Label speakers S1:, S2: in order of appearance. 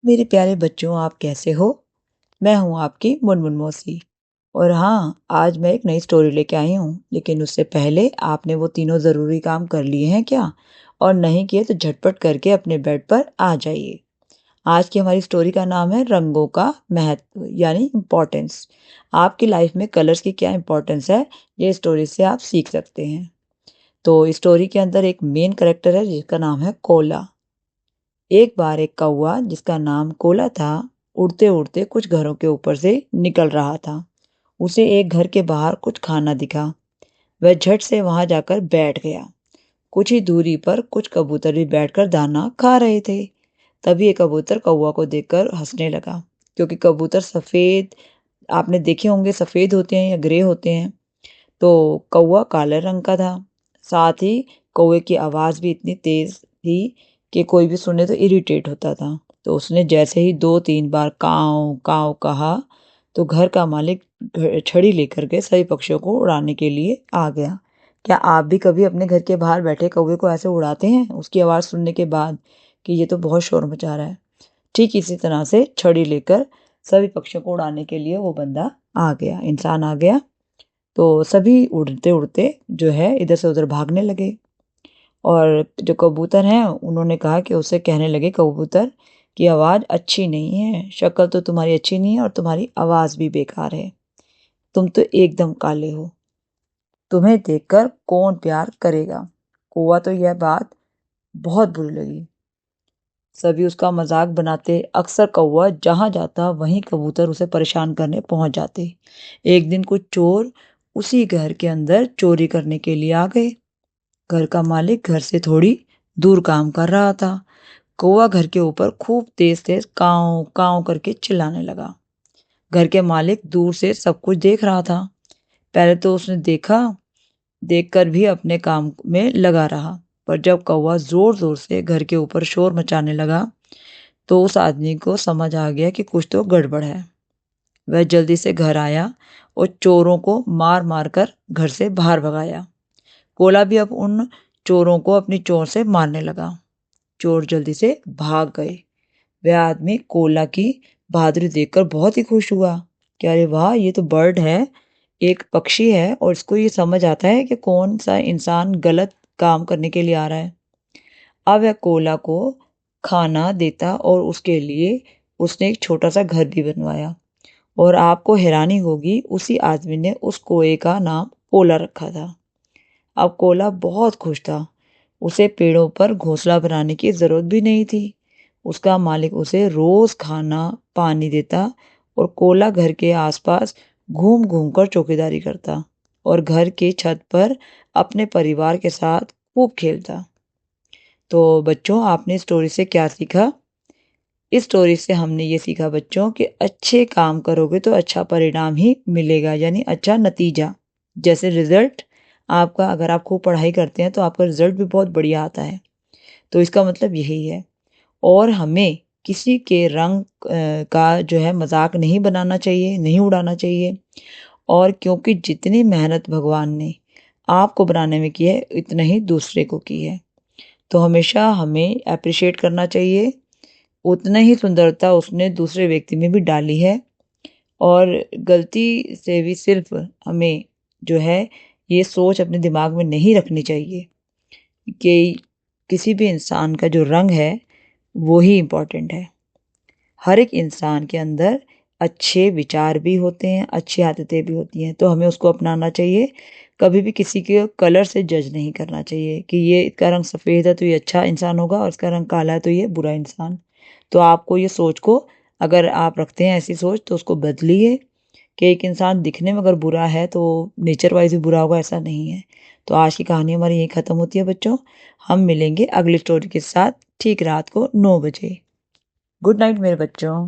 S1: मेरे प्यारे बच्चों, आप कैसे हो? मैं हूँ आपकी मुनमुन मौसी। और हाँ, आज मैं एक नई स्टोरी लेके आई हूँ। लेकिन उससे पहले आपने वो तीनों ज़रूरी काम कर लिए हैं क्या? और नहीं किए तो झटपट करके अपने बेड पर आ जाइए। आज की हमारी स्टोरी का नाम है रंगों का महत्व यानी इम्पोर्टेंस। आपकी लाइफ में कलर्स की क्या इम्पोर्टेंस है, ये स्टोरी से आप सीख सकते हैं। तो इस स्टोरी के अंदर एक मेन कैरेक्टर है जिसका नाम है कोला। एक बार एक कौवा जिसका नाम कोला था, उड़ते उड़ते कुछ घरों के ऊपर से निकल रहा था। उसे एक घर के बाहर कुछ खाना दिखा। वह झट से वहां जाकर बैठ गया। कुछ ही दूरी पर कुछ कबूतर भी बैठकर दाना खा रहे थे। तभी एक कबूतर कौवा को देखकर हंसने लगा, क्योंकि कबूतर सफेद, आपने देखे होंगे, सफेद होते हैं या ग्रे होते हैं। तो कौवा काले रंग का था। साथ ही कौवे की आवाज़ भी इतनी तेज़ थी कि कोई भी सुने तो इरिटेट होता था। तो उसने जैसे ही 2-3 बार काँव काँव कहा, तो घर का मालिक छड़ी लेकर के सभी पक्षियों को उड़ाने के लिए आ गया। क्या आप भी कभी अपने घर के बाहर बैठे कौवे को ऐसे उड़ाते हैं उसकी आवाज़ सुनने के बाद कि ये तो बहुत शोर मचा रहा है? ठीक इसी तरह से छड़ी लेकर सभी पक्षियों को उड़ाने के लिए वो बंदा आ गया, इंसान आ गया। तो सभी उड़ते उड़ते जो है इधर से उधर भागने लगे। और जो कबूतर हैं उन्होंने कहा कि उसे कहने लगे, कबूतर की आवाज़ अच्छी नहीं है, शक्ल तो तुम्हारी अच्छी नहीं है और तुम्हारी आवाज़ भी बेकार है। तुम तो एकदम काले हो, तुम्हें देखकर कौन प्यार करेगा। कौवा तो यह बात बहुत बुरी लगी। सभी उसका मजाक बनाते। अक्सर कौवा जहाँ जाता वहीं कबूतर उसे परेशान करने पहुंच जाते। एक दिन कुछ चोर उसी घर के अंदर चोरी करने के लिए आ गए। घर का मालिक घर से थोड़ी दूर काम कर रहा था। कौवा घर के ऊपर खूब तेज तेज काव काव करके चिल्लाने लगा। घर के मालिक दूर से सब कुछ देख रहा था। पहले तो उसने देखकर भी अपने काम में लगा रहा। पर जब कौवा जोर जोर से घर के ऊपर शोर मचाने लगा, तो उस आदमी को समझ आ गया कि कुछ तो गड़बड़ है। वह जल्दी से घर आया और चोरों को मार मार कर घर से बाहर भगाया। कोला भी अब उन चोरों को अपनी चोर से मारने लगा। चोर जल्दी से भाग गए। वह आदमी कोला की बहादुरी देखकर बहुत ही खुश हुआ कि अरे वाह, ये तो बर्ड है, एक पक्षी है और इसको ये समझ आता है कि कौन सा इंसान गलत काम करने के लिए आ रहा है। अब वह कोला को खाना देता और उसके लिए उसने एक छोटा सा घर भी बनवाया। और आपको हैरानी होगी, उसी आदमी ने उस कोए का नाम कोला रखा था। अब कोला बहुत खुश था। उसे पेड़ों पर घोंसला बनाने की जरूरत भी नहीं थी। उसका मालिक उसे रोज खाना पानी देता और कोला घर के आसपास घूम घूम कर चौकीदारी करता और घर की छत पर अपने परिवार के साथ खूब खेलता। तो बच्चों, आपने स्टोरी से क्या सीखा? इस स्टोरी से हमने ये सीखा बच्चों कि अच्छे काम करोगे तो अच्छा परिणाम ही मिलेगा, यानी अच्छा नतीजा। जैसे रिजल्ट आपका, अगर आप खूब पढ़ाई करते हैं तो आपका रिजल्ट भी बहुत बढ़िया आता है। तो इसका मतलब यही है। और हमें किसी के रंग का जो है मजाक नहीं बनाना चाहिए, नहीं उड़ाना चाहिए। और क्योंकि जितनी मेहनत भगवान ने आपको बनाने में की है, इतना ही दूसरे को की है। तो हमेशा हमें अप्रिशिएट करना चाहिए। उतना ही सुंदरता उसने दूसरे व्यक्ति में भी डाली है। और गलती से भी सिर्फ हमें जो है ये सोच अपने दिमाग में नहीं रखनी चाहिए कि किसी भी इंसान का जो रंग है वो ही इम्पोर्टेंट है। हर एक इंसान के अंदर अच्छे विचार भी होते हैं, अच्छी आदतें भी होती हैं, तो हमें उसको अपनाना चाहिए। कभी भी किसी के कलर से जज नहीं करना चाहिए कि ये इसका रंग सफ़ेद है तो ये अच्छा इंसान होगा और इसका रंग काला है तो ये बुरा इंसान। तो आपको ये सोच को, अगर आप रखते हैं ऐसी सोच, तो उसको बदलिए कि एक इंसान दिखने में अगर बुरा है तो नेचर वाइज भी बुरा होगा, ऐसा नहीं है। तो आज की कहानी हमारी यही ख़त्म होती है बच्चों। हम मिलेंगे अगली स्टोरी के साथ ठीक रात को 9 बजे। गुड नाइट मेरे बच्चों।